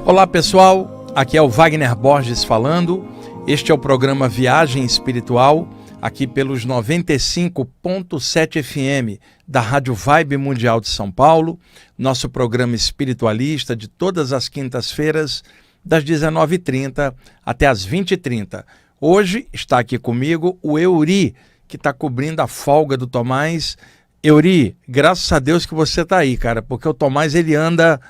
Olá pessoal, aqui é o Wagner Borges falando. Este é o programa Viagem Espiritual, aqui pelos 95.7 FM da Rádio Vibe Mundial de São Paulo, nosso programa espiritualista de todas as quintas-feiras, das 19h30 até as 20h30. Hoje está aqui comigo o Euri, que está cobrindo a folga do Tomás. Euri, graças a Deus que você está aí, cara, porque o Tomás ele anda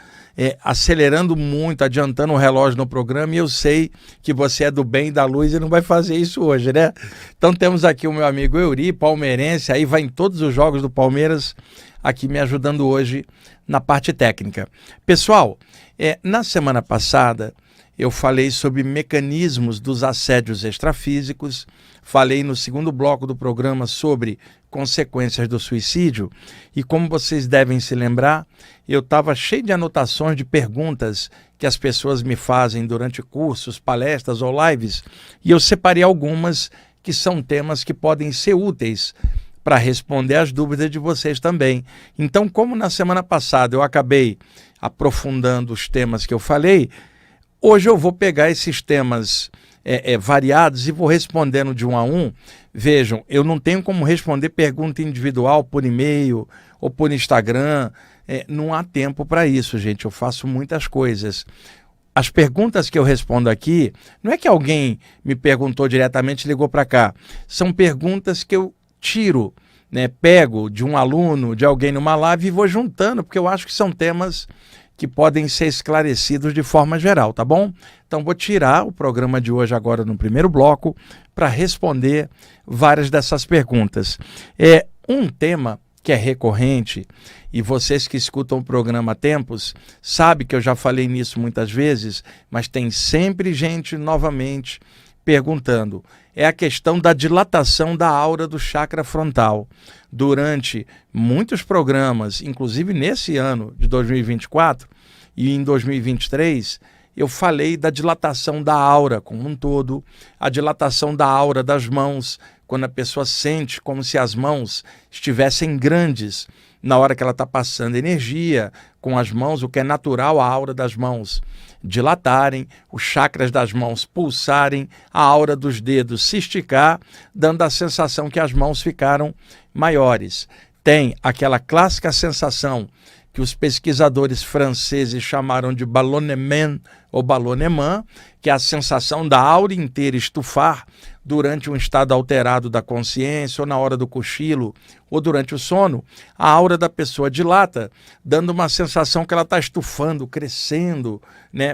acelerando muito, adiantando o relógio no programa, e eu sei que você é do bem e da luz e não vai fazer isso hoje, né? Então temos aqui o meu amigo Euri, palmeirense, aí vai em todos os jogos do Palmeiras, aqui me ajudando hoje na parte técnica. Pessoal, na semana passada eu falei sobre mecanismos dos assédios extrafísicos, falei no segundo bloco do programa sobre consequências do suicídio, e como vocês devem se lembrar, eu estava cheio de anotações de perguntas que as pessoas me fazem durante cursos, palestras ou lives, e eu separei algumas que são temas que podem ser úteis para responder as dúvidas de vocês também. Então, como na semana passada eu acabei aprofundando os temas que eu falei, hoje eu vou pegar esses temas variados e vou respondendo de um a um. Vejam, eu não tenho como responder pergunta individual por e-mail ou por Instagram. Não há tempo para isso, gente. Eu faço muitas coisas. As perguntas que eu respondo aqui, não é que alguém me perguntou diretamente e ligou para cá. São perguntas que eu tiro, pego de um aluno, de alguém numa live e vou juntando, porque eu acho que são temas que podem ser esclarecidos de forma geral, tá bom? Então vou tirar o programa de hoje agora no primeiro bloco para responder várias dessas perguntas. Um tema que é recorrente, e vocês que escutam o programa há tempos, sabem que eu já falei nisso muitas vezes, mas tem sempre gente novamente perguntando. É a questão da dilatação da aura do chakra frontal. Durante muitos programas, inclusive nesse ano de 2024 e em 2023, eu falei da dilatação da aura como um todo, a dilatação da aura das mãos, quando a pessoa sente como se as mãos estivessem grandes na hora que ela está passando energia com as mãos, o que é natural, a aura das mãos dilatarem, os chakras das mãos pulsarem, a aura dos dedos se esticar, dando a sensação que as mãos ficaram maiores. Tem aquela clássica sensação que os pesquisadores franceses chamaram de ballonnement ou ballonnement, que é a sensação da aura inteira estufar durante um estado alterado da consciência, ou na hora do cochilo, ou durante o sono. A aura da pessoa dilata, dando uma sensação que ela está estufando, crescendo,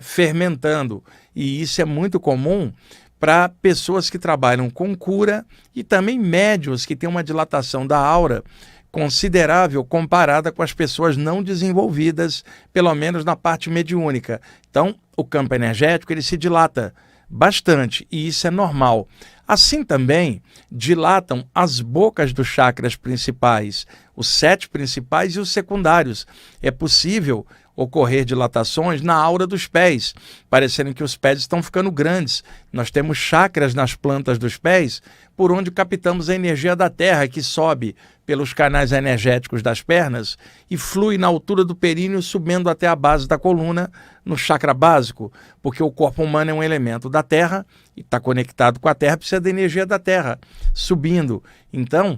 fermentando. E isso é muito comum para pessoas que trabalham com cura e também médiuns que têm uma dilatação da aura considerável comparada com as pessoas não desenvolvidas, pelo menos na parte mediúnica. Então, o campo energético ele se dilata bastante, e isso é normal. Assim também dilatam as bocas dos chakras principais, os 7 principais e os secundários. É possível ocorrer dilatações na aura dos pés, parecendo que os pés estão ficando grandes. Nós temos chakras nas plantas dos pés, por onde captamos a energia da terra, que sobe pelos canais energéticos das pernas e flui na altura do períneo, subindo até a base da coluna, no chakra básico, porque o corpo humano é um elemento da terra e está conectado com a terra, precisa da energia da terra subindo. Então,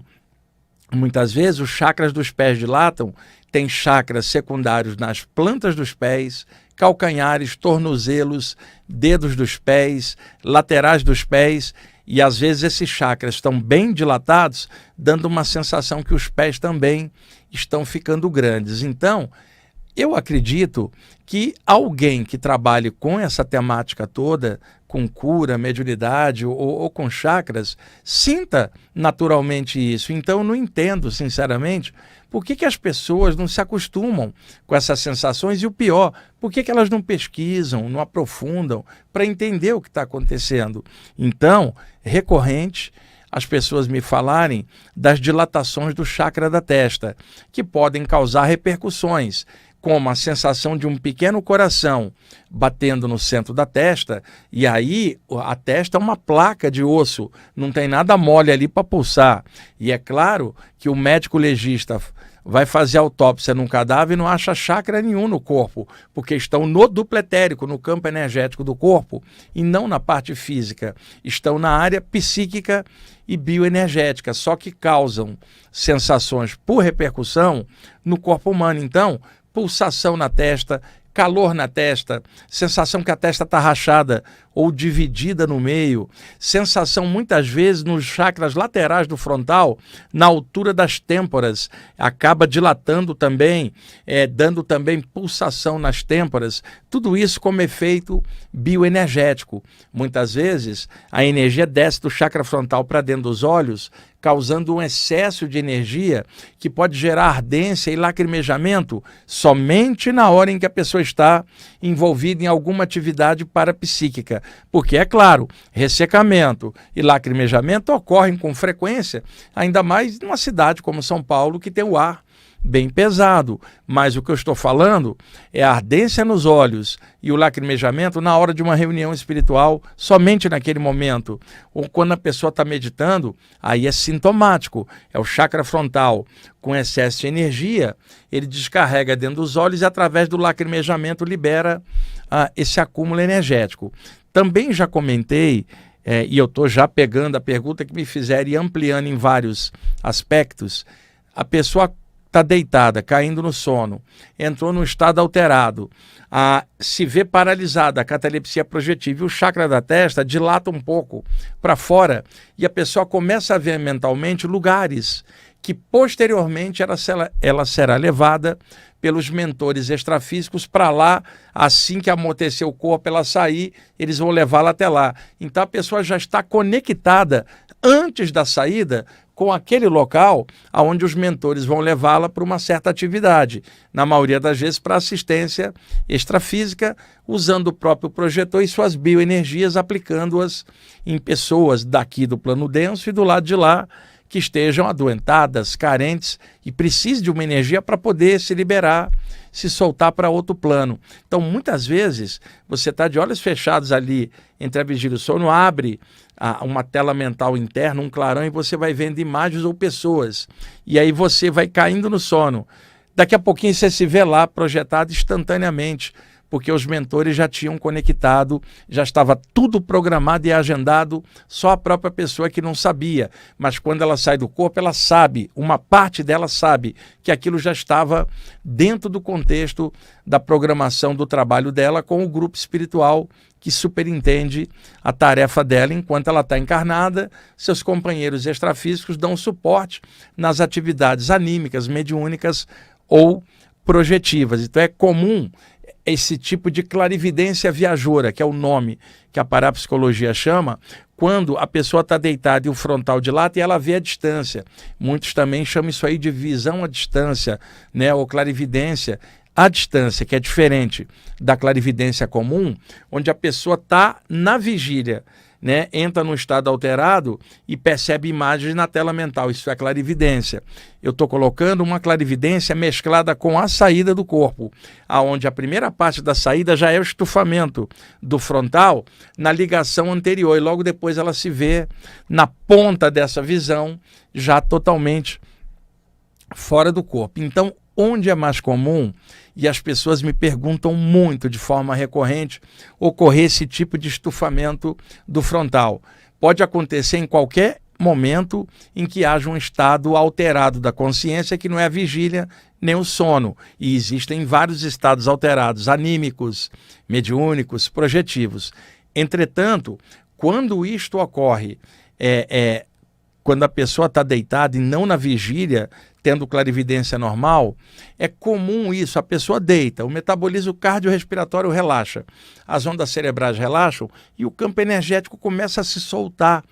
muitas vezes os chakras dos pés dilatam, tem chakras secundários nas plantas dos pés, calcanhares, tornozelos, dedos dos pés, laterais dos pés, e às vezes esses chakras estão bem dilatados, dando uma sensação que os pés também estão ficando grandes. Então, eu acredito que alguém que trabalhe com essa temática toda, com cura, mediunidade ou com chakras, sinta naturalmente isso. Então, eu não entendo, sinceramente, por que as pessoas não se acostumam com essas sensações, e o pior, por que elas não pesquisam, não aprofundam para entender o que está acontecendo. Então, recorrente as pessoas me falarem das dilatações do chakra da testa, que podem causar repercussões, como a sensação de um pequeno coração batendo no centro da testa, e aí a testa é uma placa de osso, não tem nada mole ali para pulsar. E é claro que o médico legista vai fazer autópsia num cadáver e não acha chakra nenhum no corpo, porque estão no duplo etérico, no campo energético do corpo, e não na parte física. Estão na área psíquica e bioenergética, só que causam sensações por repercussão no corpo humano. Então, pulsação na testa, calor na testa, sensação que a testa está rachada ou dividida no meio, sensação muitas vezes nos chakras laterais do frontal, na altura das têmporas, acaba dilatando também, dando também pulsação nas têmporas, tudo isso como efeito bioenergético. Muitas vezes a energia desce do chakra frontal para dentro dos olhos, causando um excesso de energia que pode gerar ardência e lacrimejamento somente na hora em que a pessoa está envolvida em alguma atividade parapsíquica. Porque, é claro, ressecamento e lacrimejamento ocorrem com frequência, ainda mais numa cidade como São Paulo, que tem o ar bem pesado. Mas o que eu estou falando é a ardência nos olhos e o lacrimejamento na hora de uma reunião espiritual, somente naquele momento. Ou quando a pessoa está meditando, aí é sintomático, é o chakra frontal com excesso de energia, ele descarrega dentro dos olhos e através do lacrimejamento libera esse acúmulo energético. Também já comentei, e eu estou já pegando a pergunta que me fizeram e ampliando em vários aspectos, a pessoa está deitada, caindo no sono, entrou num estado alterado, se vê paralisada, a catalepsia projetiva, e o chakra da testa dilata um pouco para fora e a pessoa começa a ver mentalmente lugares que posteriormente ela será levada pelos mentores extrafísicos para lá, assim que amortecer o corpo, ela sair, eles vão levá-la até lá. Então a pessoa já está conectada antes da saída com aquele local onde os mentores vão levá-la para uma certa atividade, na maioria das vezes para assistência extrafísica, usando o próprio projetor e suas bioenergias, aplicando-as em pessoas daqui do plano denso e do lado de lá, que estejam adoentadas, carentes e precisem de uma energia para poder se liberar, se soltar para outro plano. Então, muitas vezes, você está de olhos fechados ali entre a vigília e o sono, abre uma tela mental interna, um clarão, e você vai vendo imagens ou pessoas. E aí você vai caindo no sono. Daqui a pouquinho você se vê lá projetado instantaneamente, porque os mentores já tinham conectado, já estava tudo programado e agendado, só a própria pessoa que não sabia. Mas quando ela sai do corpo, ela sabe, uma parte dela sabe que aquilo já estava dentro do contexto da programação do trabalho dela com o grupo espiritual que superintende a tarefa dela enquanto ela está encarnada. Seus companheiros extrafísicos dão suporte nas atividades anímicas, mediúnicas ou projetivas. Então é comum esse tipo de clarividência viajoura, que é o nome que a parapsicologia chama, quando a pessoa está deitada e o frontal dilata e ela vê a distância. Muitos também chamam isso aí de visão à distância, né? Ou clarividência à distância, que é diferente da clarividência comum, onde a pessoa está na vigília, né? Entra num estado alterado e percebe imagens na tela mental. Isso é clarividência. Eu estou colocando uma clarividência mesclada com a saída do corpo, aonde a primeira parte da saída já é o estufamento do frontal na ligação anterior, e logo depois ela se vê na ponta dessa visão já totalmente fora do corpo. Então, onde é mais comum, e as pessoas me perguntam muito de forma recorrente, ocorrer esse tipo de estufamento do frontal? Pode acontecer em qualquer momento em que haja um estado alterado da consciência, que não é a vigília nem o sono. E existem vários estados alterados, anímicos, mediúnicos, projetivos. Entretanto, quando isto ocorre, quando a pessoa está deitada e não na vigília, tendo clarividência normal, é comum isso, a pessoa deita, o metabolismo cardiorrespiratório relaxa, as ondas cerebrais relaxam e o campo energético começa a se soltar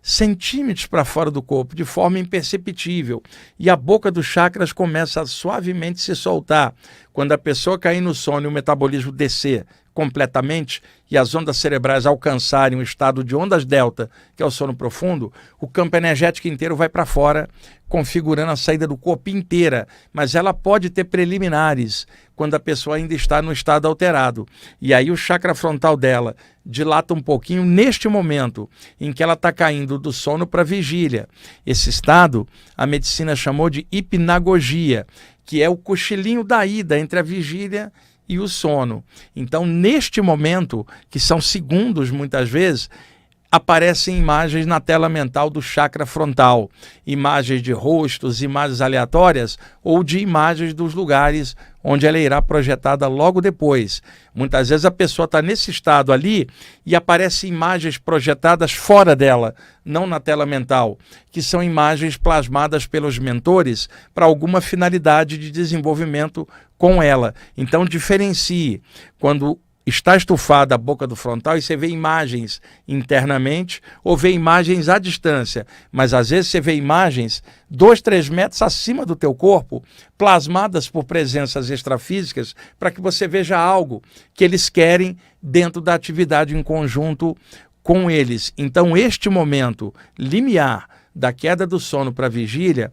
centímetros para fora do corpo, de forma imperceptível, e a boca dos chakras começa a suavemente se soltar. Quando a pessoa cair no sono e o metabolismo descer, completamente e as ondas cerebrais alcançarem um estado de ondas delta, que é o sono profundo, o campo energético inteiro vai para fora, configurando a saída do corpo inteira, mas ela pode ter preliminares quando a pessoa ainda está no estado alterado. E aí o chakra frontal dela dilata um pouquinho neste momento em que ela está caindo do sono para a vigília. Esse estado a medicina chamou de hipnagogia, que é o cochilinho da ida entre a vigília e o sono. Então, neste momento, que são segundos muitas vezes, aparecem imagens na tela mental do chakra frontal, imagens de rostos, imagens aleatórias ou de imagens dos lugares onde ela irá projetada logo depois. Muitas vezes a pessoa está nesse estado ali e aparecem imagens projetadas fora dela, não na tela mental, que são imagens plasmadas pelos mentores para alguma finalidade de desenvolvimento com ela. Então diferencie quando está estufada a boca do frontal e você vê imagens internamente ou vê imagens à distância, mas às vezes você vê imagens 2, 3 metros acima do teu corpo, plasmadas por presenças extrafísicas, para que você veja algo que eles querem dentro da atividade em conjunto com eles. Então este momento limiar da queda do sono para a vigília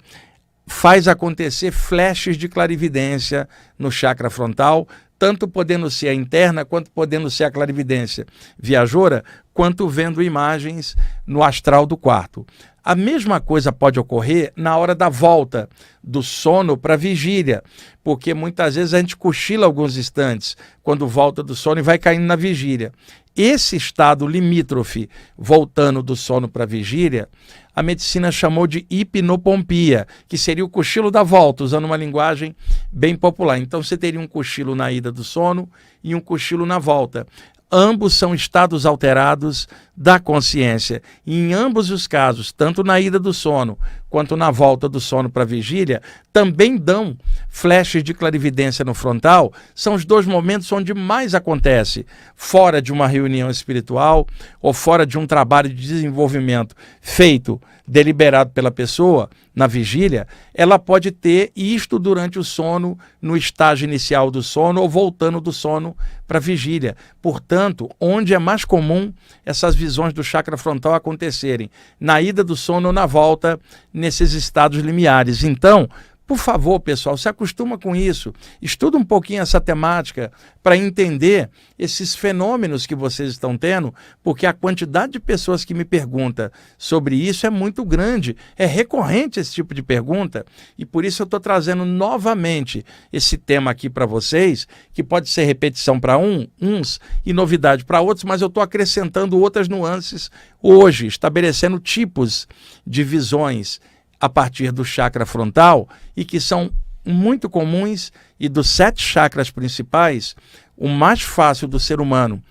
faz acontecer flashes de clarividência no chakra frontal, tanto podendo ser a interna, quanto podendo ser a clarividência viajoura, quanto vendo imagens no astral do quarto. A mesma coisa pode ocorrer na hora da volta do sono para a vigília, porque muitas vezes a gente cochila alguns instantes quando volta do sono e vai caindo na vigília. Esse estado limítrofe, voltando do sono para a vigília, a medicina chamou de hipnopompia, que seria o cochilo da volta, usando uma linguagem bem popular. Então você teria um cochilo na ida do sono e um cochilo na volta. Ambos são estados alterados da consciência. E em ambos os casos, tanto na ida do sono quanto na volta do sono para a vigília, também dão flashes de clarividência no frontal. São os dois momentos onde mais acontece, fora de uma reunião espiritual ou fora de um trabalho de desenvolvimento feito, deliberado pela pessoa, na vigília, ela pode ter isto durante o sono, no estágio inicial do sono ou voltando do sono para a vigília. Portanto, onde é mais comum essas visões do chakra frontal acontecerem? Na ida do sono ou na volta, nesses estados limiares. Então, por favor, pessoal, se acostuma com isso, estuda um pouquinho essa temática para entender esses fenômenos que vocês estão tendo, porque a quantidade de pessoas que me pergunta sobre isso é muito grande, é recorrente esse tipo de pergunta, e por isso eu estou trazendo novamente esse tema aqui para vocês, que pode ser repetição para uns e novidade para outros, mas eu estou acrescentando outras nuances hoje, estabelecendo tipos de visões a partir do chakra frontal e que são muito comuns, e dos 7 chakras principais, o mais fácil do ser humano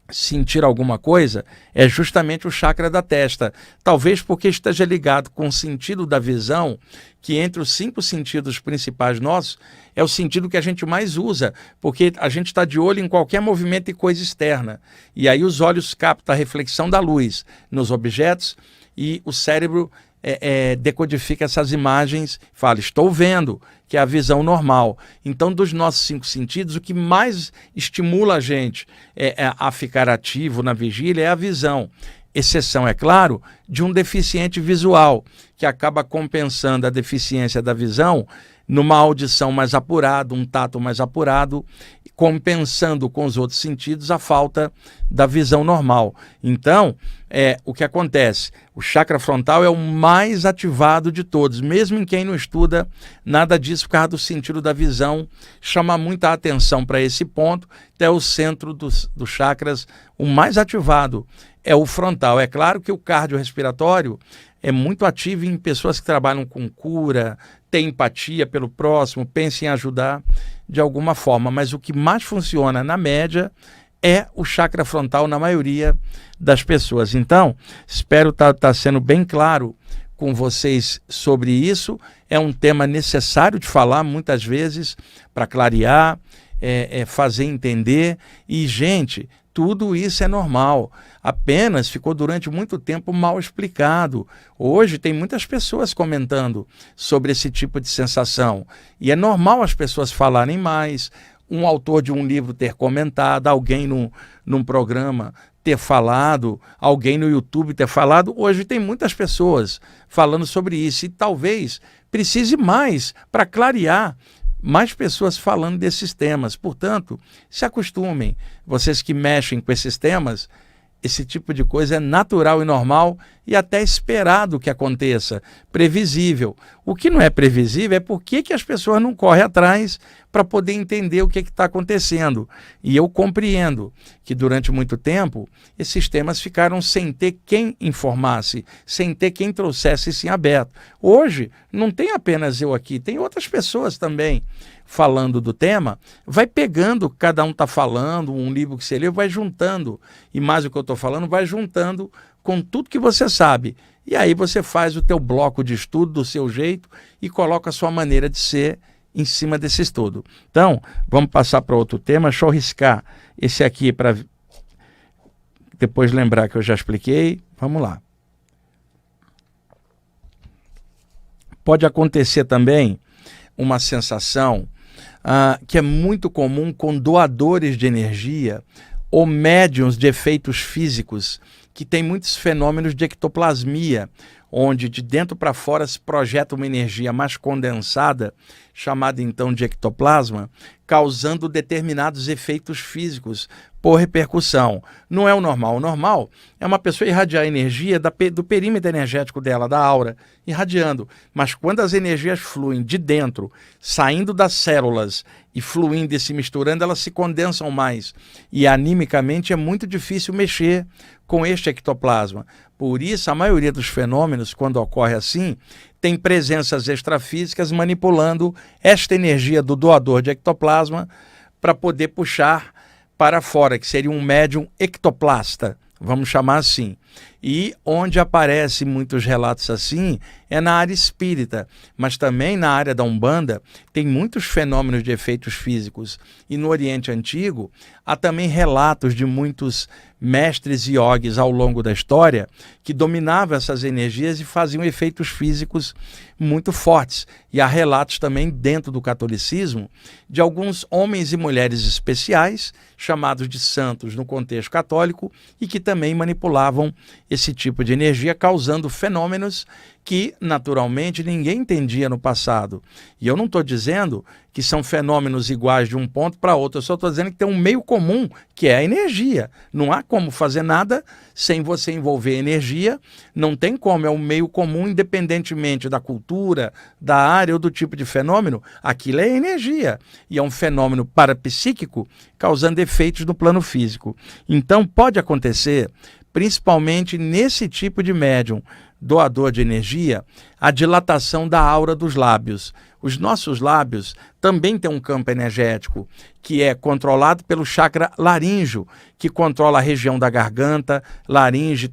sentir alguma coisa é justamente o chakra da testa, talvez porque esteja ligado com o sentido da visão, que entre os 5 sentidos principais nossos é o sentido que a gente mais usa, porque a gente está de olho em qualquer movimento e coisa externa, e aí os olhos captam a reflexão da luz nos objetos e o cérebro decodifica essas imagens, fala, estou vendo, que é a visão normal. Então, dos nossos 5 sentidos, o que mais estimula a gente a ficar ativo na vigília é a visão. Exceção, é claro, de um deficiente visual, que acaba compensando a deficiência da visão numa audição mais apurada, um tato mais apurado, compensando com os outros sentidos a falta da visão normal. Então, o que acontece? O chakra frontal é o mais ativado de todos, mesmo em quem não estuda nada disso, por causa do sentido da visão, chama muita atenção para esse ponto. Até o centro dos chakras, o mais ativado é o frontal. É claro que o cardiorrespiratório é muito ativo em pessoas que trabalham com cura, têm empatia pelo próximo, pensam em ajudar de alguma forma, mas o que mais funciona na média é o chakra frontal na maioria das pessoas. Então, espero estar sendo bem claro com vocês sobre isso. É um tema necessário de falar muitas vezes para clarear, fazer entender. E, gente, tudo isso é normal, apenas ficou durante muito tempo mal explicado. Hoje tem muitas pessoas comentando sobre esse tipo de sensação, e é normal as pessoas falarem mais. um autor de um livro ter comentado, alguém num programa ter falado, alguém no YouTube ter falado. Hoje tem muitas pessoas falando sobre isso e talvez precise mais para clarear, mais pessoas falando desses temas. Portanto, se acostumem, vocês que mexem com esses temas, esse tipo de coisa é natural e normal e até esperado que aconteça, previsível. O que não é previsível é por que as pessoas não correm atrás para poder entender o que está acontecendo. E eu compreendo que durante muito tempo esses temas ficaram sem ter quem informasse, sem ter quem trouxesse isso em aberto. Hoje não tem apenas eu aqui, tem outras pessoas também falando do tema, vai pegando, cada um está falando, um livro que você leu, vai juntando, e mais o que eu estou falando, vai juntando com tudo que você sabe. E aí você faz o teu bloco de estudo do seu jeito e coloca a sua maneira de ser em cima desse estudo. Então, vamos passar para outro tema. Deixa eu riscar esse aqui para depois lembrar que eu já expliquei. Vamos lá. Pode acontecer também uma sensação que é muito comum com doadores de energia ou médiuns de efeitos físicos, que tem muitos fenômenos de ectoplasmia, onde de dentro para fora se projeta uma energia mais condensada, chamada então de ectoplasma, causando determinados efeitos físicos por repercussão. Não é o normal. O normal é uma pessoa irradiar energia do perímetro energético dela, da aura, irradiando. Mas quando as energias fluem de dentro, saindo das células e fluindo e se misturando, elas se condensam mais. E animicamente é muito difícil mexer com este ectoplasma. Por isso, a maioria dos fenômenos, quando ocorre assim, tem presenças extrafísicas manipulando esta energia do doador de ectoplasma para poder puxar para fora, que seria um médium ectoplasta, vamos chamar assim. E onde aparecem muitos relatos assim é na área espírita, mas também na área da Umbanda tem muitos fenômenos de efeitos físicos. E no Oriente Antigo há também relatos de muitos mestres yogis ao longo da história que dominavam essas energias e faziam efeitos físicos muito fortes. E há relatos também dentro do catolicismo de alguns homens e mulheres especiais, chamados de santos no contexto católico, e que também manipulavam esse tipo de energia, causando fenômenos que, naturalmente, ninguém entendia no passado. E eu não estou dizendo que são fenômenos iguais de um ponto para outro, eu só estou dizendo que tem um meio comum, que é a energia. Não há como fazer nada sem você envolver energia, não tem como, é um meio comum, independentemente da cultura, da área ou do tipo de fenômeno, aquilo é energia. E é um fenômeno parapsíquico, causando efeitos no plano físico. Então, pode acontecer, principalmente nesse tipo de médium, doador de energia, a dilatação da aura dos lábios. Os nossos lábios também têm um campo energético que é controlado pelo chakra laríngeo, que controla a região da garganta, laringe,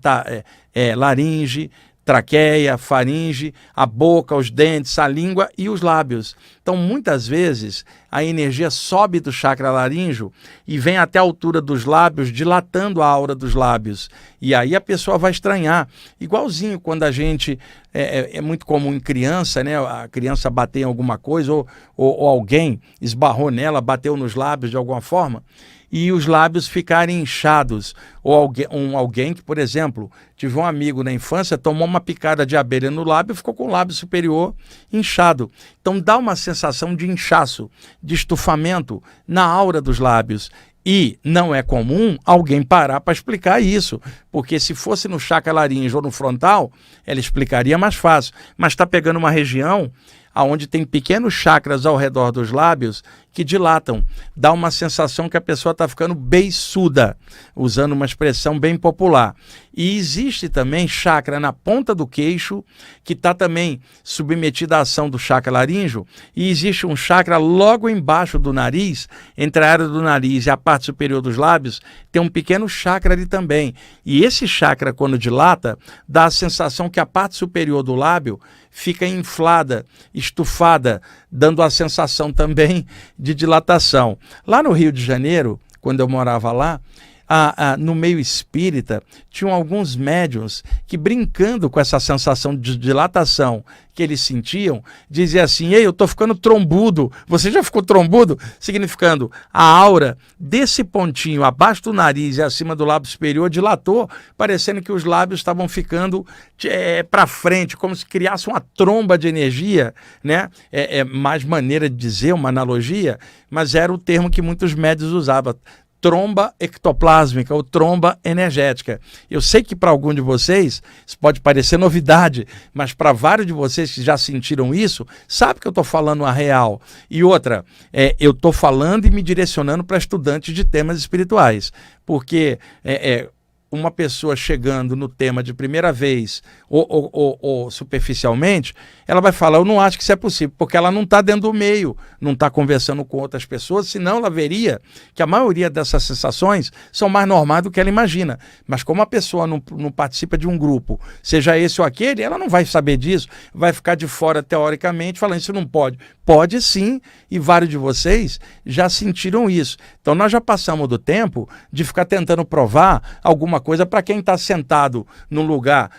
traqueia, faringe, a boca, os dentes, a língua e os lábios. Então, muitas vezes, a energia sobe do chakra laríngeo e vem até a altura dos lábios, dilatando a aura dos lábios. E aí a pessoa vai estranhar. Igualzinho quando a gente... É muito comum em criança, né? A criança bater em alguma coisa ou alguém esbarrou nela, bateu nos lábios de alguma forma, e os lábios ficarem inchados. Ou alguém que, por exemplo, tive um amigo na infância, tomou uma picada de abelha no lábio e ficou com o lábio superior inchado. Então dá uma sensação de inchaço, de estufamento na aura dos lábios. E não é comum alguém parar para explicar isso, porque se fosse no chakra laríngeo ou no frontal, ela explicaria mais fácil. Mas está pegando uma região onde tem pequenos chakras ao redor dos lábios que dilatam. Dá uma sensação que a pessoa está ficando beiçuda, usando uma expressão bem popular. E existe também chakra na ponta do queixo, que está também submetido à ação do chakra laríngeo, e existe um chakra logo embaixo do nariz, entre a área do nariz e a parte superior dos lábios, tem um pequeno chakra ali também. E esse chakra, quando dilata, dá a sensação que a parte superior do lábio fica inflada, estufada, dando a sensação também de dilatação. Lá no Rio de Janeiro, quando eu morava lá, no meio espírita, tinham alguns médiuns que, brincando com essa sensação de dilatação que eles sentiam, diziam assim: ei, eu estou ficando trombudo. Você já ficou trombudo? Significando a aura desse pontinho abaixo do nariz e acima do lábio superior dilatou, parecendo que os lábios estavam ficando para frente, como se criasse uma tromba de energia, né? Mais maneira de dizer, uma analogia, mas era o termo que muitos médiuns usavam. Tromba ectoplásmica ou tromba energética. Eu sei que para algum de vocês isso pode parecer novidade, mas para vários de vocês que já sentiram isso, sabe que eu estou falando a real. E outra, eu estou falando e me direcionando para estudantes de temas espirituais, porque uma pessoa chegando no tema de primeira vez ou superficialmente, ela vai falar: eu não acho que isso é possível, porque ela não está dentro do meio, não está conversando com outras pessoas, senão ela veria que a maioria dessas sensações são mais normais do que ela imagina. Mas como a pessoa não participa de um grupo, seja esse ou aquele, ela não vai saber disso, vai ficar de fora teoricamente, falando: isso não pode. Pode sim, e vários de vocês já sentiram isso. Então nós já passamos do tempo de ficar tentando provar alguma coisa para quem está sentado num lugar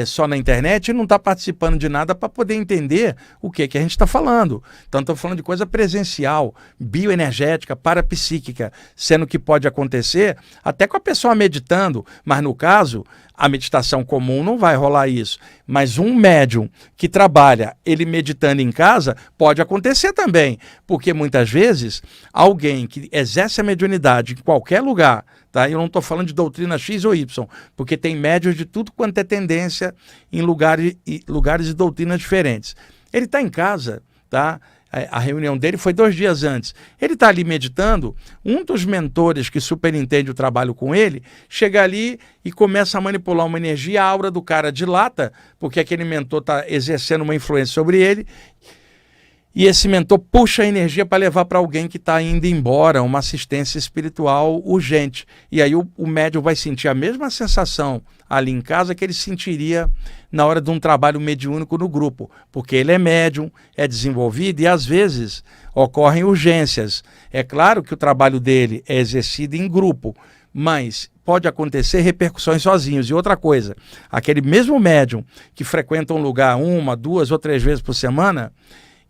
só na internet e não está participando de nada para poder entender o que a gente está falando. Então estamos falando de coisa presencial, bioenergética, parapsíquica, sendo que pode acontecer até com a pessoa meditando, mas no caso, a meditação comum não vai rolar isso. Mas um médium que trabalha, ele meditando em casa, pode acontecer também, porque muitas vezes alguém que exerce a mediunidade em qualquer lugar, tá? Eu não estou falando de doutrina X ou Y, porque tem médiuns de tudo quanto é tendência em lugares e doutrinas diferentes. Ele está em casa, tá? A reunião dele foi 2 dias antes. Ele está ali meditando, um dos mentores que superintende o trabalho com ele, chega ali e começa a manipular uma energia, a aura do cara dilata, porque aquele mentor está exercendo uma influência sobre ele, e esse mentor puxa a energia para levar para alguém que está indo embora, uma assistência espiritual urgente. E aí o médium vai sentir a mesma sensação ali em casa que ele sentiria na hora de um trabalho mediúnico no grupo, porque ele é médium, é desenvolvido e às vezes ocorrem urgências. É claro que o trabalho dele é exercido em grupo, mas pode acontecer repercussões sozinhos. E outra coisa, aquele mesmo médium que frequenta um lugar 1, 2 ou 3 vezes por semana,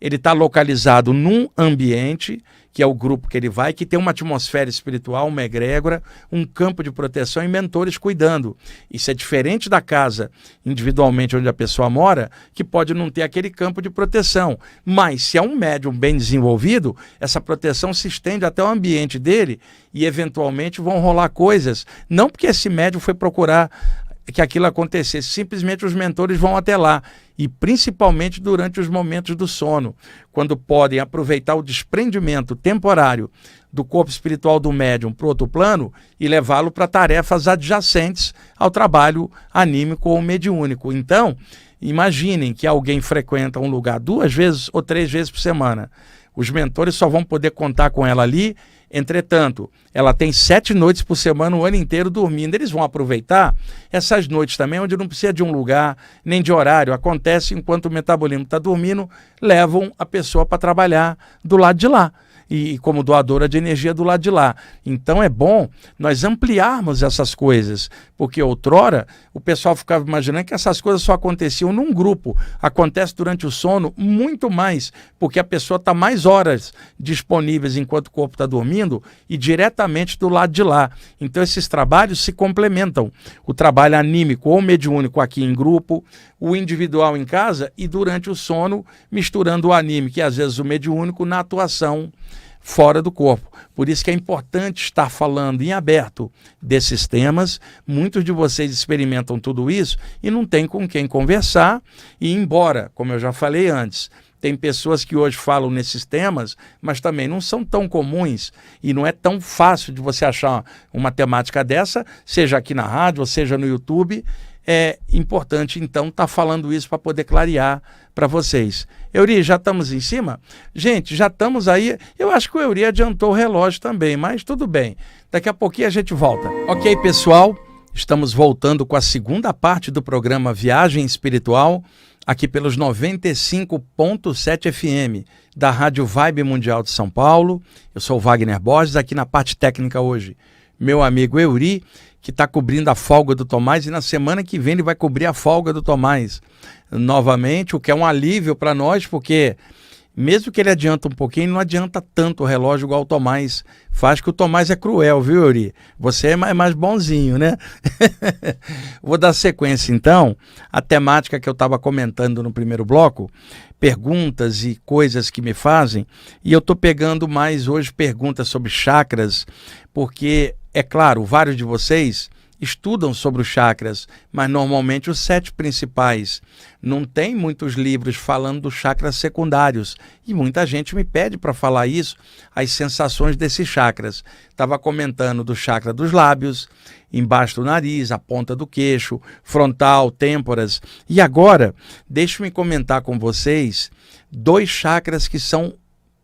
ele está localizado num ambiente, que é o grupo que ele vai, que tem uma atmosfera espiritual, uma egrégora, um campo de proteção e mentores cuidando. Isso é diferente da casa, individualmente, onde a pessoa mora, que pode não ter aquele campo de proteção. Mas, se é um médium bem desenvolvido, essa proteção se estende até o ambiente dele e, eventualmente, vão rolar coisas. Não porque esse médium foi procurar que aquilo acontecesse, simplesmente os mentores vão até lá, e principalmente durante os momentos do sono, quando podem aproveitar o desprendimento temporário do corpo espiritual do médium para o outro plano e levá-lo para tarefas adjacentes ao trabalho anímico ou mediúnico. Então, imaginem que alguém frequenta um lugar 2 vezes ou 3 vezes por semana. Os mentores só vão poder contar com ela ali. Entretanto, ela tem 7 noites por semana, o ano inteiro dormindo. Eles vão aproveitar essas noites também, onde não precisa de um lugar, nem de horário. Acontece enquanto o metabolismo está dormindo, levam a pessoa para trabalhar do lado de lá. E como doadora de energia do lado de lá. Então é bom nós ampliarmos essas coisas, porque outrora o pessoal ficava imaginando que essas coisas só aconteciam num grupo. Acontece durante o sono muito mais, porque a pessoa está mais horas disponíveis enquanto o corpo está dormindo e diretamente do lado de lá. Então esses trabalhos se complementam. O trabalho anímico ou mediúnico aqui em grupo, o individual em casa e durante o sono misturando o anímico e às vezes o mediúnico na atuação fora do corpo. Por isso que é importante estar falando em aberto desses temas. Muitos de vocês experimentam tudo isso e não tem com quem conversar. E embora, como eu já falei antes, tem pessoas que hoje falam nesses temas, mas também não são tão comuns e não é tão fácil de você achar uma temática dessa, seja aqui na rádio ou seja no YouTube. É importante, então, estar falando isso para poder clarear para vocês. Euri, já estamos em cima? Gente, já estamos aí. Eu acho que o Euri adiantou o relógio também, mas tudo bem. Daqui a pouquinho a gente volta. Ok, pessoal? Estamos voltando com a segunda parte do programa Viagem Espiritual, aqui pelos 95.7 FM da Rádio Vibe Mundial de São Paulo. Eu sou o Wagner Borges, aqui na parte técnica hoje. meu amigo Euri, que está cobrindo a folga do Tomás, e na semana que vem ele vai cobrir a folga do Tomás novamente, o que é um alívio para nós, porque mesmo que ele adianta um pouquinho, não adianta tanto o relógio igual o Tomás faz, que o Tomás é cruel, viu, Euri? Você é mais bonzinho, né? Vou dar sequência, então, à temática que eu estava comentando no primeiro bloco, perguntas e coisas que me fazem, e eu estou pegando mais hoje perguntas sobre chakras, porque, é claro, vários de vocês estudam sobre os chakras, mas normalmente os 7 principais. Não tem muitos livros falando dos chakras secundários, e muita gente me pede para falar isso, as sensações desses chakras. Estava comentando do chakra dos lábios, embaixo do nariz, a ponta do queixo, frontal, têmporas. E agora, deixe-me comentar com vocês 2 chakras que são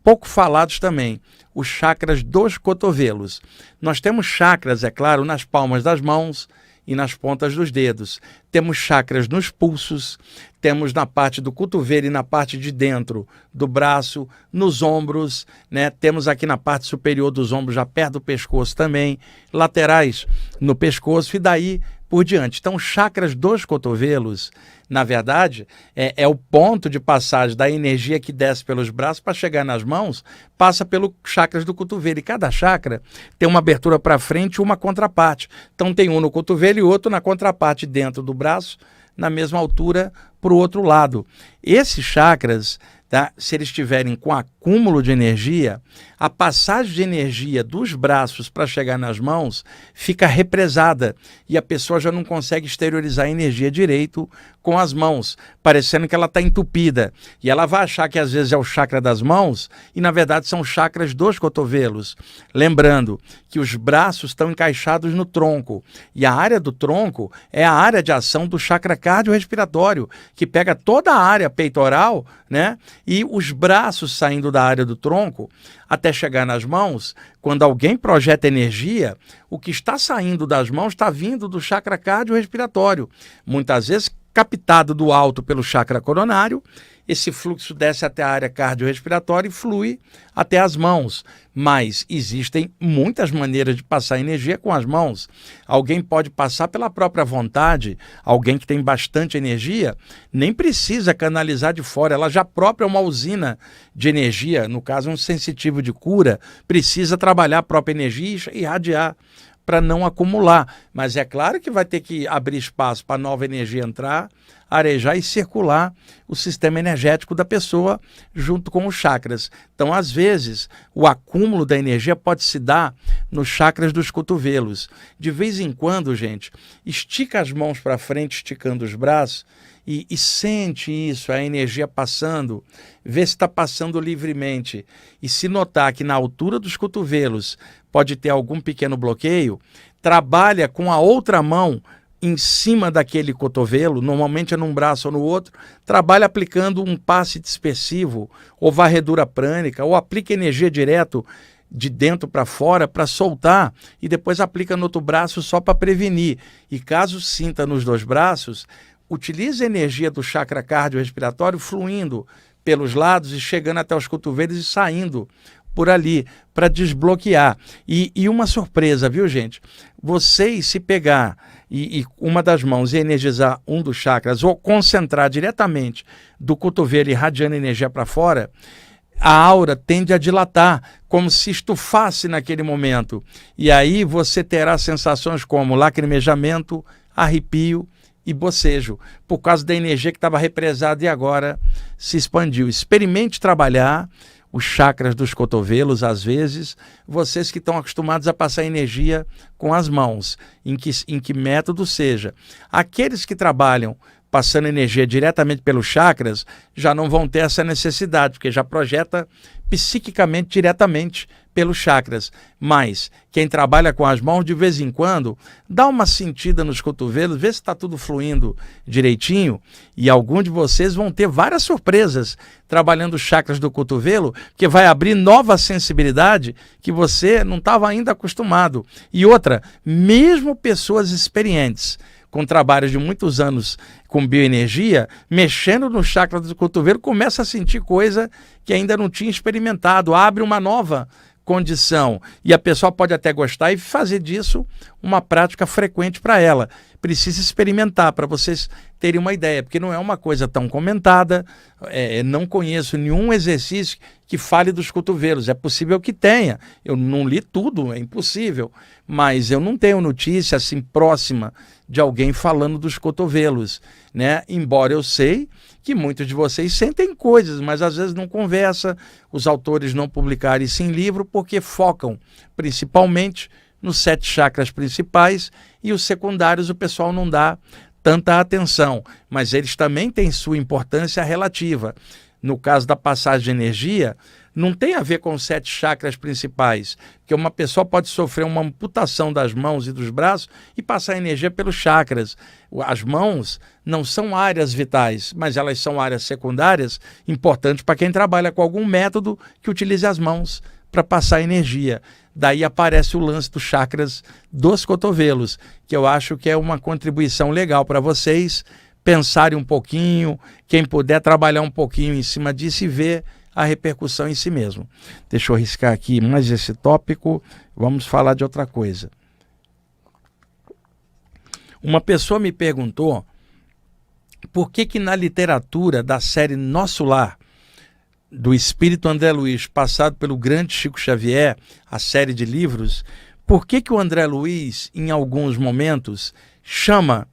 pouco falados também, os chakras dos cotovelos. Nós temos chakras, é claro, nas palmas das mãos e nas pontas dos dedos. Temos chakras nos pulsos, temos na parte do cotovelo e na parte de dentro do braço, nos ombros, né? Temos aqui na parte superior dos ombros, já perto do pescoço também, laterais no pescoço e daí por diante. Então, chakras dos cotovelos, na verdade, é o ponto de passagem da energia que desce pelos braços para chegar nas mãos, passa pelos chakras do cotovelo. E cada chakra tem uma abertura para frente e uma contraparte. Então, tem um no cotovelo e outro na contraparte dentro do braço, na mesma altura para o outro lado. Esses chakras, tá, se eles estiverem com acúmulo de energia, a passagem de energia dos braços para chegar nas mãos fica represada e a pessoa já não consegue exteriorizar a energia direito com as mãos, parecendo que ela está entupida. E ela vai achar que às vezes é o chakra das mãos e na verdade são chakras dos cotovelos. Lembrando que os braços estão encaixados no tronco e a área do tronco é a área de ação do chakra cardiorrespiratório, que pega toda a área peitoral, né? E os braços saindo da área do tronco até chegar nas mãos, quando alguém projeta energia, o que está saindo das mãos está vindo do chakra cardiorrespiratório, muitas vezes captado do alto pelo chakra coronário. Esse fluxo desce até a área cardiorrespiratória e flui até as mãos. Mas existem muitas maneiras de passar energia com as mãos. Alguém pode passar pela própria vontade, alguém que tem bastante energia, nem precisa canalizar de fora, ela já própria é uma usina de energia, no caso um sensitivo de cura, precisa trabalhar a própria energia e irradiar para não acumular. Mas é claro que vai ter que abrir espaço para nova energia entrar, arejar e circular o sistema energético da pessoa junto com os chakras. Então, às vezes, o acúmulo da energia pode se dar nos chakras dos cotovelos. De vez em quando, gente, estica as mãos para frente, esticando os braços, e sente isso, a energia passando, vê se está passando livremente. E se notar que na altura dos cotovelos pode ter algum pequeno bloqueio, trabalha com a outra mão em cima daquele cotovelo, normalmente é num braço ou no outro, trabalha aplicando um passe dispersivo ou varredura prânica, ou aplica energia direto de dentro para fora para soltar e depois aplica no outro braço só para prevenir. E caso sinta nos 2 braços, utilize a energia do chakra cardiorrespiratório fluindo pelos lados e chegando até os cotovelos e saindo por ali para desbloquear. E uma surpresa, viu, gente? Vocês, se pegar e uma das mãos e energizar um dos chakras ou concentrar diretamente do cotovelo irradiando energia para fora, a aura tende a dilatar, como se estufasse naquele momento. E aí você terá sensações como lacrimejamento, arrepio e bocejo, por causa da energia que estava represada e agora se expandiu. Experimente trabalhar os chakras dos cotovelos, às vezes, vocês que estão acostumados a passar energia com as mãos, em que método seja. Aqueles que trabalham passando energia diretamente pelos chakras, já não vão ter essa necessidade, porque já projeta psiquicamente diretamente pelos chakras. Mas quem trabalha com as mãos, de vez em quando, dá uma sentida nos cotovelos, vê se está tudo fluindo direitinho, e alguns de vocês vão ter várias surpresas trabalhando os chakras do cotovelo, que vai abrir nova sensibilidade que você não estava ainda acostumado. E outra, mesmo pessoas experientes, com trabalhos de muitos anos com bioenergia, mexendo no chakra do cotovelo, começa a sentir coisa que ainda não tinha experimentado, abre uma nova condição, e a pessoa pode até gostar e fazer disso uma prática frequente para ela. Precisa experimentar para vocês terem uma ideia, porque não é uma coisa tão comentada, não conheço nenhum exercício que fale dos cotovelos. É possível que tenha, eu não li tudo, é impossível, mas eu não tenho notícia assim próxima de alguém falando dos cotovelos, né? Embora eu sei que muitos de vocês sentem coisas, mas às vezes não conversa, os autores não publicaram isso em livro porque focam principalmente nos 7 chakras principais e os secundários o pessoal não dá tanta atenção, mas eles também têm sua importância relativa. No caso da passagem de energia, não tem a ver com os 7 chakras principais, porque uma pessoa pode sofrer uma amputação das mãos e dos braços e passar energia pelos chakras. As mãos não são áreas vitais, mas elas são áreas secundárias importantes para quem trabalha com algum método que utilize as mãos para passar energia. Daí aparece o lance dos chakras dos cotovelos, que eu acho que é uma contribuição legal para vocês pensarem um pouquinho, quem puder trabalhar um pouquinho em cima disso e ver a repercussão em si mesmo. Deixa eu riscar aqui mais esse tópico, vamos falar de outra coisa. Uma pessoa me perguntou por que na literatura da série Nosso Lar, do espírito André Luiz, passado pelo grande Chico Xavier, a série de livros, por que o André Luiz, em alguns momentos, chama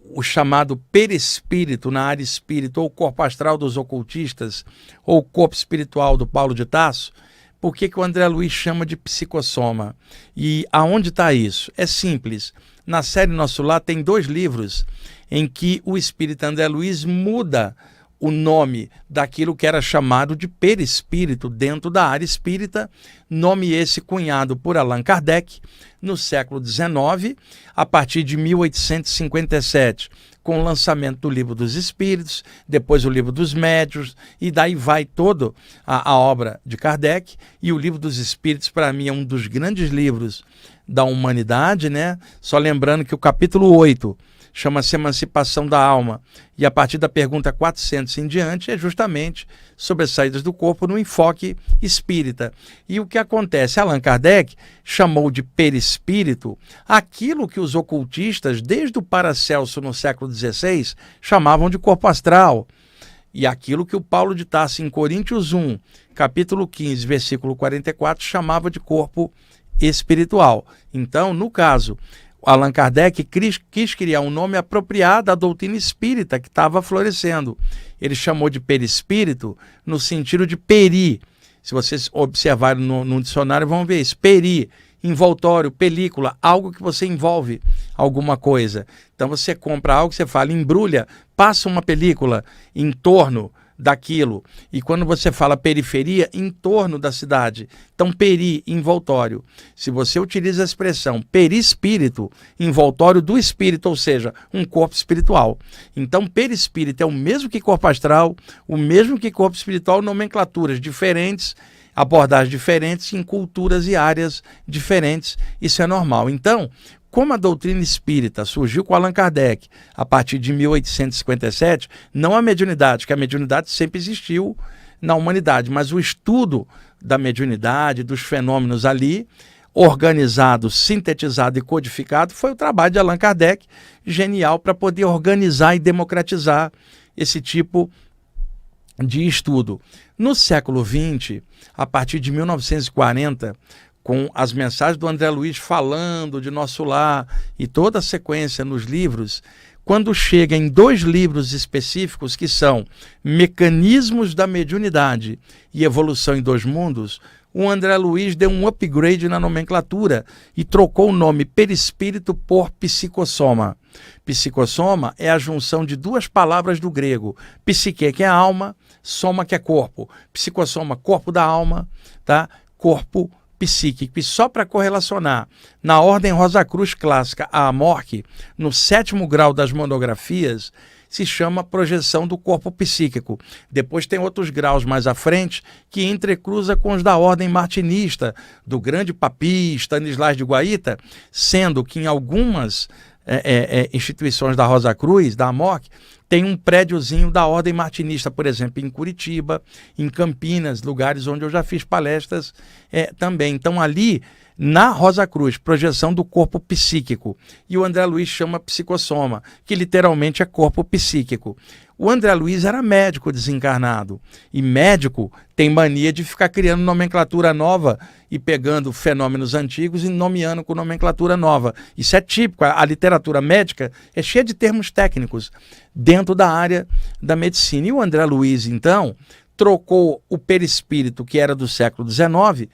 o chamado perispírito na área espírita, ou corpo astral dos ocultistas, ou corpo espiritual do Paulo de Tarso, por que o André Luiz chama de psicossoma? E aonde está isso? É simples. Na série Nosso Lar tem 2 livros em que o espírito André Luiz muda o nome daquilo que era chamado de perispírito dentro da área espírita, nome esse cunhado por Allan Kardec no século XIX, a partir de 1857, com o lançamento do Livro dos Espíritos, depois o Livro dos Médiuns, e daí vai toda a obra de Kardec. E o Livro dos Espíritos, para mim, é um dos grandes livros da humanidade, né? Só lembrando que o capítulo 8 chama-se Emancipação da Alma, e a partir da pergunta 400 em diante é justamente sobre as saídas do corpo no enfoque espírita. E o que acontece? Allan Kardec chamou de perispírito aquilo que os ocultistas, desde o Paracelso no século XVI, chamavam de corpo astral. E aquilo que o Paulo de Tarso, em Coríntios 1, capítulo 15, versículo 44, chamava de corpo espiritual. Então, no caso, Allan Kardec quis criar um nome apropriado à doutrina espírita que estava florescendo. Ele chamou de perispírito no sentido de peri. Se vocês observarem no dicionário, vão ver isso. Peri, envoltório, película, algo que você envolve alguma coisa. Então você compra algo, você fala, embrulha, passa uma película em torno daquilo. E quando você fala periferia, em torno da cidade. Então, peri, envoltório. Se você utiliza a expressão perispírito, envoltório do espírito, ou seja, um corpo espiritual. Então, perispírito é o mesmo que corpo astral, o mesmo que corpo espiritual, nomenclaturas diferentes, abordagens diferentes, em culturas e áreas diferentes. Isso é normal. Então, como a doutrina espírita surgiu com Allan Kardec a partir de 1857, não a mediunidade, que a mediunidade sempre existiu na humanidade, mas o estudo da mediunidade, dos fenômenos ali, organizado, sintetizado e codificado, foi o trabalho de Allan Kardec, genial para poder organizar e democratizar esse tipo de estudo. No século XX, a partir de 1940, com as mensagens do André Luiz falando de Nosso Lar e toda a sequência nos livros, quando chega em 2 livros específicos que são Mecanismos da Mediunidade e Evolução em 2 Mundos, o André Luiz deu um upgrade na nomenclatura e trocou o nome perispírito por psicossoma. Psicossoma é a junção de 2 palavras do grego, psique, que é alma, soma, que é corpo. Psicossoma, corpo da alma, tá? Corpo psíquico. E só para correlacionar, na ordem Rosa Cruz clássica, a Amorque, no 7º grau das monografias, se chama projeção do corpo psíquico. Depois tem outros graus mais à frente que entrecruza com os da ordem martinista, do grande Papi, Stanislas de Guaita, sendo que em algumas instituições da Rosa Cruz, da AMOC, tem um prédiozinho da Ordem Martinista, por exemplo, em Curitiba, em Campinas, lugares onde eu já fiz palestras também. Então ali, na Rosa Cruz, projeção do corpo psíquico. E o André Luiz chama psicossoma, que literalmente é corpo psíquico. O André Luiz era médico desencarnado. E médico tem mania de ficar criando nomenclatura nova e pegando fenômenos antigos e nomeando com nomenclatura nova. Isso é típico. A literatura médica é cheia de termos técnicos dentro da área da medicina. E o André Luiz, então, trocou o perispírito, que era do século XIX,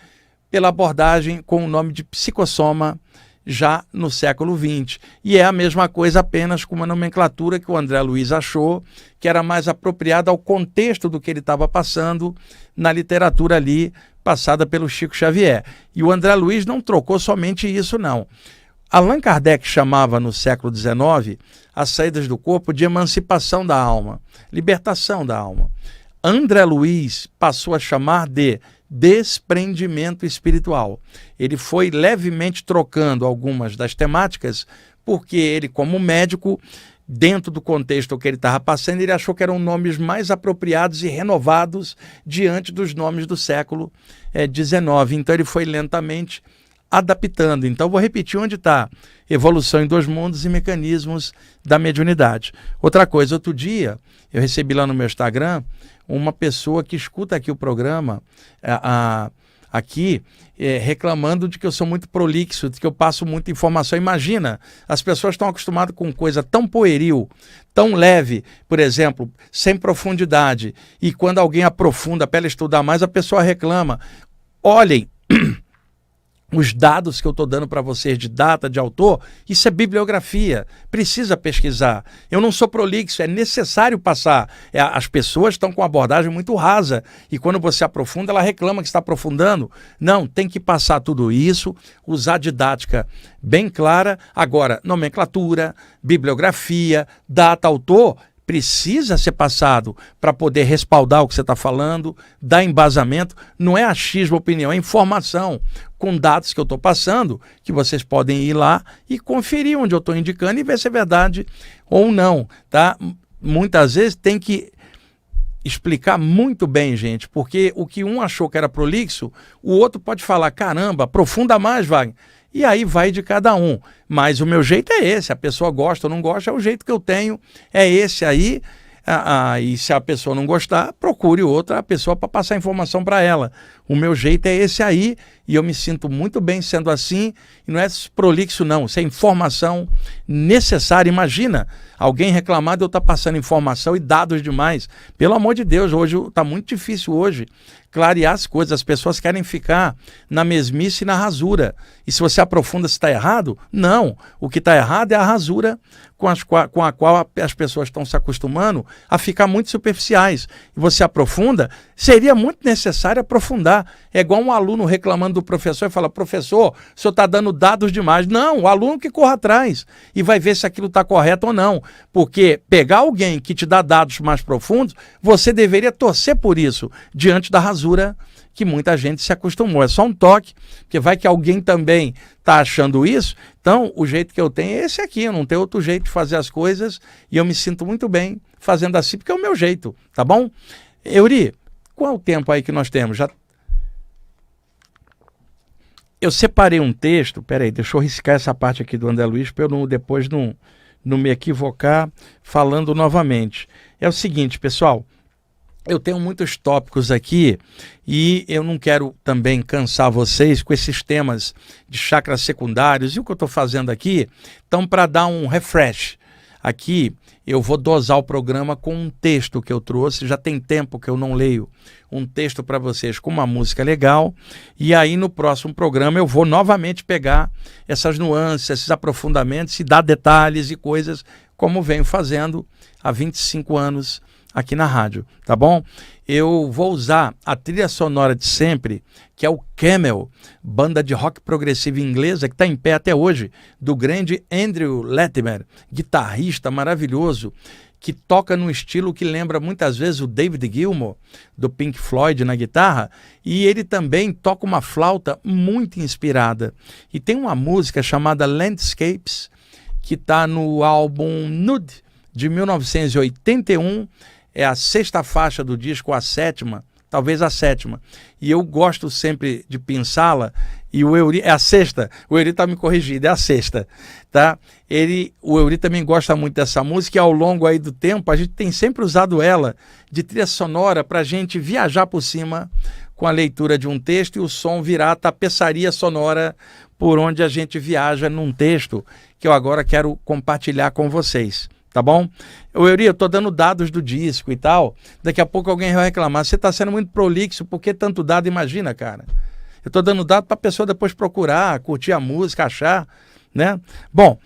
pela abordagem com o nome de psicossoma, já no século XX. E é a mesma coisa, apenas com uma nomenclatura que o André Luiz achou que era mais apropriada ao contexto do que ele estava passando na literatura ali, passada pelo Chico Xavier. E o André Luiz não trocou somente isso, não. Allan Kardec chamava no século XIX as saídas do corpo de emancipação da alma, libertação da alma. André Luiz passou a chamar de desprendimento espiritual. Ele foi levemente trocando algumas das temáticas, porque ele, como médico, dentro do contexto que ele estava passando, ele achou que eram nomes mais apropriados e renovados diante dos nomes do século XIX. Então ele foi lentamente adaptando. Então vou repetir onde está: evolução em dois mundos e mecanismos da mediunidade. Outra coisa, outro dia eu recebi lá no meu Instagram uma pessoa que escuta aqui o programa, reclamando de que eu sou muito prolixo, de que eu passo muita informação. Imagina, as pessoas estão acostumadas com coisa tão pueril, tão leve, por exemplo, sem profundidade, e quando alguém aprofunda para ela estudar mais, a pessoa reclama. Olhem, os dados que eu estou dando para vocês de data, de autor, isso é bibliografia, precisa pesquisar. Eu não sou prolixo, é necessário passar. As pessoas estão com abordagem muito rasa e quando você aprofunda, ela reclama que está aprofundando. Não, tem que passar tudo isso, usar didática bem clara. Agora, nomenclatura, bibliografia, data, autor, precisa ser passado para poder respaldar o que você está falando, dar embasamento. Não é achismo, opinião, é informação com dados que eu estou passando, que vocês podem ir lá e conferir onde eu estou indicando e ver se é verdade ou não, tá? Muitas vezes tem que explicar muito bem, gente, porque o que um achou que era prolixo, o outro pode falar: caramba, aprofunda mais, Wagner. E aí vai de cada um. Mas o meu jeito é esse. A pessoa gosta ou não gosta, é o jeito que eu tenho. É esse aí. E se a pessoa não gostar, procure outra pessoa para passar informação para ela. O meu jeito é esse aí. E eu me sinto muito bem sendo assim. E não é prolixo, não. Isso é informação necessária. Imagina alguém reclamar de eu estar passando informação e dados demais. Pelo amor de Deus, hoje está muito difícil hoje clarear as coisas. As pessoas querem ficar na mesmice e na rasura. E se você aprofunda se está errado, não. O que está errado é a rasura com a qual as pessoas estão se acostumando a ficar muito superficiais. E você aprofunda, seria muito necessário aprofundar. É igual um aluno reclamando do professor e fala: professor, o senhor está dando dados demais. Não, o aluno que corra atrás e vai ver se aquilo está correto ou não. Porque pegar alguém que te dá dados mais profundos, você deveria torcer por isso, diante da rasura que muita gente se acostumou. É só um toque, porque vai que alguém também está achando isso. Então, o jeito que eu tenho é esse aqui. Eu não tenho outro jeito de fazer as coisas e eu me sinto muito bem fazendo assim, porque é o meu jeito, tá bom? Euri, qual é o tempo aí que nós temos? Eu separei um texto, peraí, deixa eu riscar essa parte aqui do André Luiz para eu depois não me equivocar falando novamente. É o seguinte, pessoal, eu tenho muitos tópicos aqui e eu não quero também cansar vocês com esses temas de chakras secundários e o que eu estou fazendo aqui. Então, para dar um refresh aqui, eu vou dosar o programa com um texto que eu trouxe. Já tem tempo que eu não leio um texto para vocês com uma música legal. E aí no próximo programa eu vou novamente pegar essas nuances, esses aprofundamentos e dar detalhes e coisas como venho fazendo há 25 anos aqui na rádio, tá bom? Eu vou usar a trilha sonora de sempre, que é o Camel, banda de rock progressivo inglesa que está em pé até hoje, do grande Andrew Latimer, guitarrista maravilhoso, que toca num estilo que lembra muitas vezes o David Gilmour, do Pink Floyd, na guitarra, e ele também toca uma flauta muito inspirada. E tem uma música chamada Landscapes, que está no álbum Nude, de 1981, é a 6ª faixa do disco, a 7ª, talvez a 7ª. E eu gosto sempre de pensá-la, e o Eury, é a 6ª, o Eury está me corrigindo, é a 6ª, tá? O Eury também gosta muito dessa música, e ao longo aí do tempo, a gente tem sempre usado ela de trilha sonora para a gente viajar por cima com a leitura de um texto, e o som virar tapeçaria sonora por onde a gente viaja num texto, que eu agora quero compartilhar com vocês. Tá bom? Eury, eu tô dando dados do disco e tal. Daqui a pouco alguém vai reclamar. Você tá sendo muito prolixo, por que tanto dado? Imagina, cara. Eu tô dando dado para a pessoa depois procurar, curtir a música, achar, né? Bom,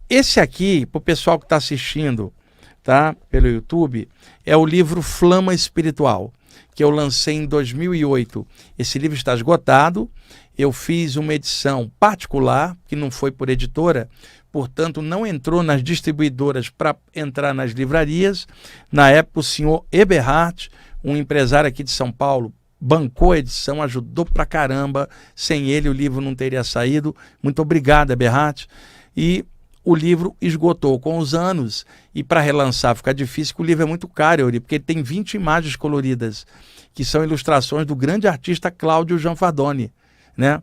esse aqui, pro pessoal que está assistindo, tá? Pelo YouTube, é o livro Flama Espiritual, que eu lancei em 2008. Esse livro está esgotado. Eu fiz uma edição particular, que não foi por editora, portanto não entrou nas distribuidoras para entrar nas livrarias. Na época o senhor Eberhard, um empresário aqui de São Paulo, bancou a edição, ajudou pra caramba. Sem ele o livro não teria saído. Muito obrigado, Eberhard. E o livro esgotou com os anos, e para relançar fica difícil, porque o livro é muito caro, Eury, porque ele tem 20 imagens coloridas, que são ilustrações do grande artista Cláudio Gianfardoni, né?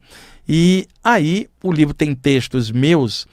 E aí o livro tem textos meus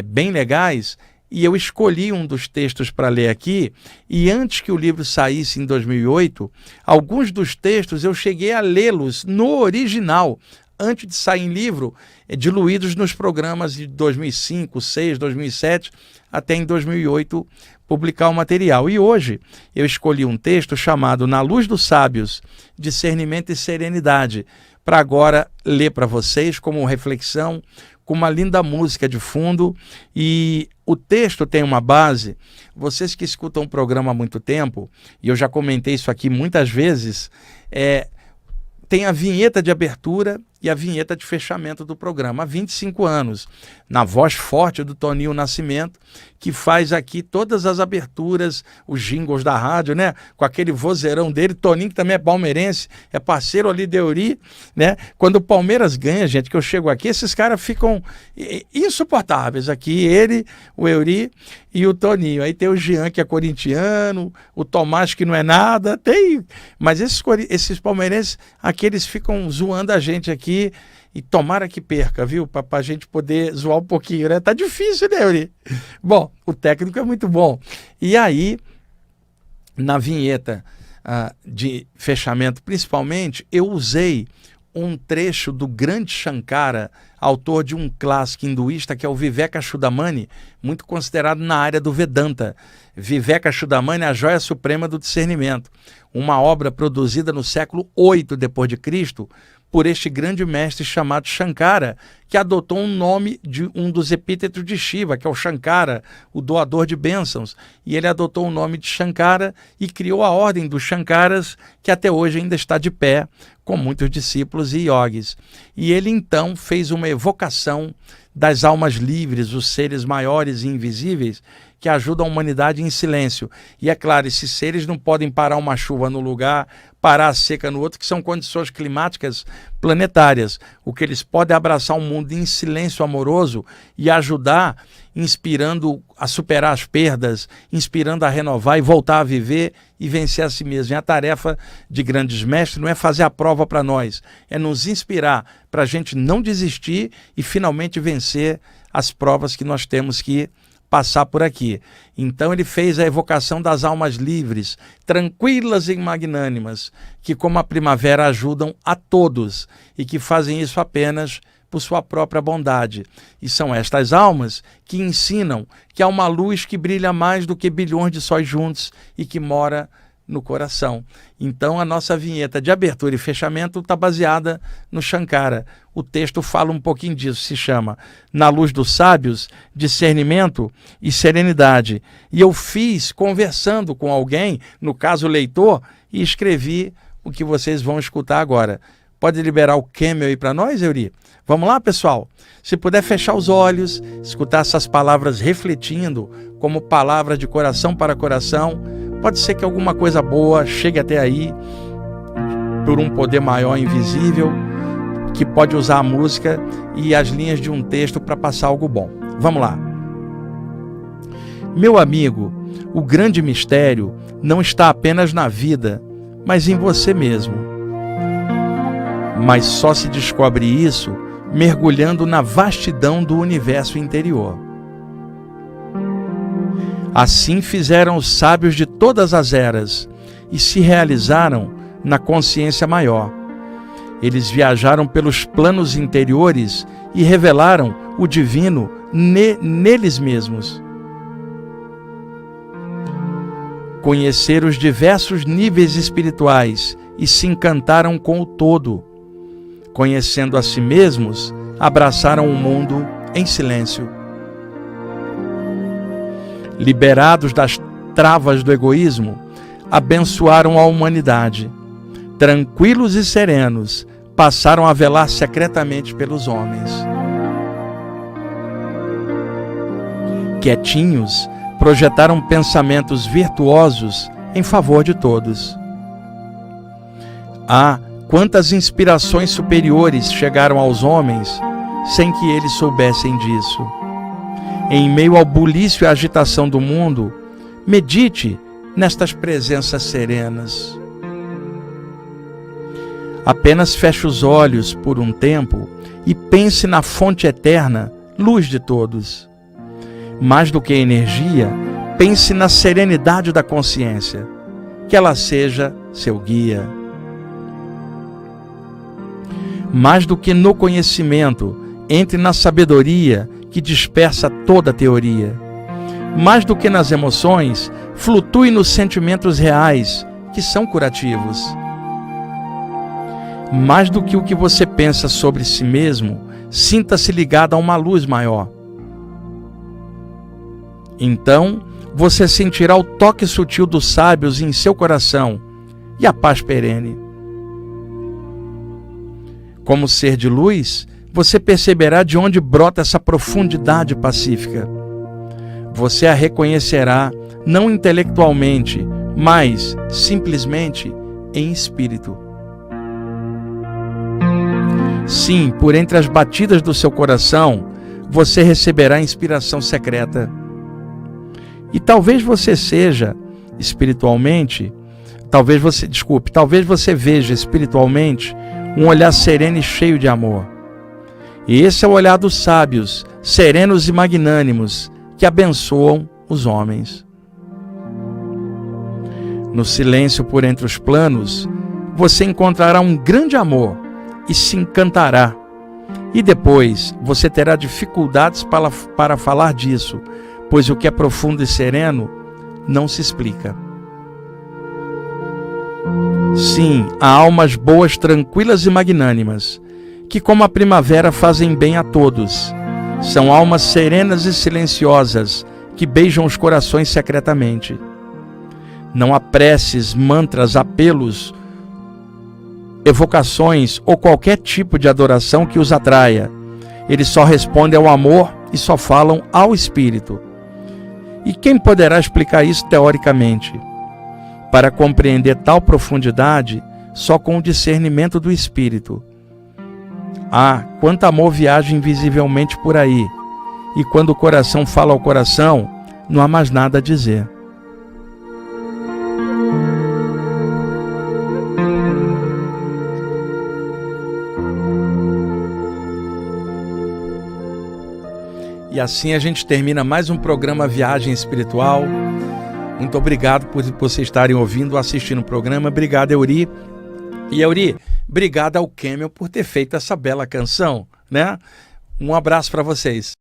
bem legais, e eu escolhi um dos textos para ler aqui, e antes que o livro saísse em 2008, alguns dos textos eu cheguei a lê-los no original, antes de sair em livro, diluídos nos programas de 2005, 2006, 2007, até em 2008 publicar o material. E hoje eu escolhi um texto chamado Na Luz dos Sábios, Discernimento e Serenidade, para agora ler para vocês como reflexão, com uma linda música de fundo. E o texto tem uma base, vocês que escutam o programa há muito tempo, e eu já comentei isso aqui muitas vezes, tem a vinheta de abertura e a vinheta de fechamento do programa há 25 anos, na voz forte do Toninho Nascimento, que faz aqui todas as aberturas, os jingles da rádio, né? Com aquele vozeirão dele. Toninho, que também é palmeirense, é parceiro ali de Eury, né? Quando o Palmeiras ganha, gente, que eu chego aqui, esses caras ficam insuportáveis aqui, ele, o Eury e o Toninho. Aí tem o Jean, que é corintiano, o Tomás, que não é nada, mas esses palmeirenses aqui, eles ficam zoando a gente aqui, e tomara que perca, viu? Para a gente poder zoar um pouquinho, né? Tá difícil, né, Eury? Bom, o técnico é muito bom. E aí, na vinheta de fechamento, principalmente, eu usei um trecho do grande Shankara, autor de um clássico hinduísta que é o Vivekachudamani, muito considerado na área do Vedanta. Vivekachudamani é a joia suprema do discernimento, uma obra produzida no século VIII d.C., por este grande mestre chamado Shankara, que adotou um nome de um dos epítetos de Shiva, que é o Shankara, o doador de bênçãos. E ele adotou o nome de Shankara e criou a ordem dos Shankaras, que até hoje ainda está de pé, com muitos discípulos e yogis. E ele então fez uma evocação das almas livres, os seres maiores e invisíveis, que ajudam a humanidade em silêncio. E é claro, esses seres não podem parar uma chuva no lugar, parar a seca no outro, que são condições climáticas planetárias. O que eles podem é abraçar o mundo em silêncio amoroso e ajudar, inspirando a superar as perdas, inspirando a renovar e voltar a viver e vencer a si mesmo. E a tarefa de grandes mestres não é fazer a prova para nós, é nos inspirar para a gente não desistir e finalmente vencer as provas que nós temos que passar por aqui. Então ele fez a evocação das almas livres, tranquilas e magnânimas, que como a primavera ajudam a todos e que fazem isso apenas por sua própria bondade. E são estas almas que ensinam que há uma luz que brilha mais do que bilhões de sóis juntos e que mora no coração. Então a nossa vinheta de abertura e fechamento está baseada no Shankara. O texto fala um pouquinho disso, se chama Na Luz dos Sábios, Discernimento e Serenidade. E eu fiz conversando com alguém, no caso o leitor, e escrevi o que vocês vão escutar agora. Pode liberar o Camel aí para nós, Eury? Vamos lá, pessoal? Se puder fechar os olhos, escutar essas palavras refletindo como palavras de coração para coração, pode ser que alguma coisa boa chegue até aí, por um poder maior invisível, que pode usar a música e as linhas de um texto para passar algo bom. Vamos lá. Meu amigo, o grande mistério não está apenas na vida, mas em você mesmo. Mas só se descobre isso mergulhando na vastidão do universo interior. Assim fizeram os sábios de todas as eras e se realizaram na consciência maior. Eles viajaram pelos planos interiores e revelaram o divino neles mesmos. Conheceram os diversos níveis espirituais e se encantaram com o todo. Conhecendo a si mesmos, abraçaram o mundo em silêncio. Liberados das travas do egoísmo, abençoaram a humanidade. Tranquilos e serenos, passaram a velar secretamente pelos homens. Quietinhos, projetaram pensamentos virtuosos em favor de todos. Quantas inspirações superiores chegaram aos homens sem que eles soubessem disso. Em meio ao bulício e agitação do mundo, medite nestas presenças serenas. Apenas feche os olhos por um tempo e pense na fonte eterna, luz de todos. Mais do que energia, pense na serenidade da consciência, que ela seja seu guia. Mais do que no conhecimento, entre na sabedoria que dispersa toda a teoria. Mais do que nas emoções, flutue nos sentimentos reais, que são curativos. Mais do que o que você pensa sobre si mesmo, sinta-se ligado a uma luz maior. Então, você sentirá o toque sutil dos sábios em seu coração e a paz perene. Como ser de luz, você perceberá de onde brota essa profundidade pacífica. Você a reconhecerá não intelectualmente, mas simplesmente em espírito. Sim, por entre as batidas do seu coração, você receberá inspiração secreta. E talvez você seja espiritualmente, talvez você veja espiritualmente um olhar sereno e cheio de amor. E esse é o olhar dos sábios, serenos e magnânimos, que abençoam os homens. No silêncio por entre os planos, você encontrará um grande amor e se encantará. E depois você terá dificuldades para falar disso, pois o que é profundo e sereno não se explica. Sim, há almas boas, tranquilas e magnânimas, que como a primavera fazem bem a todos. São almas serenas e silenciosas, que beijam os corações secretamente. Não há preces, mantras, apelos, evocações ou qualquer tipo de adoração que os atraia. Eles só respondem ao amor e só falam ao Espírito. E quem poderá explicar isso teoricamente? Para compreender tal profundidade, só com o discernimento do Espírito. Quanto amor viaja invisivelmente por aí, e quando o coração fala ao coração, não há mais nada a dizer. E assim a gente termina mais um programa Viagem Espiritual. Muito obrigado por vocês estarem ouvindo, assistindo o programa. Obrigado, Euri. E Euri, obrigado ao Camel por ter feito essa bela canção, né? Um abraço para vocês.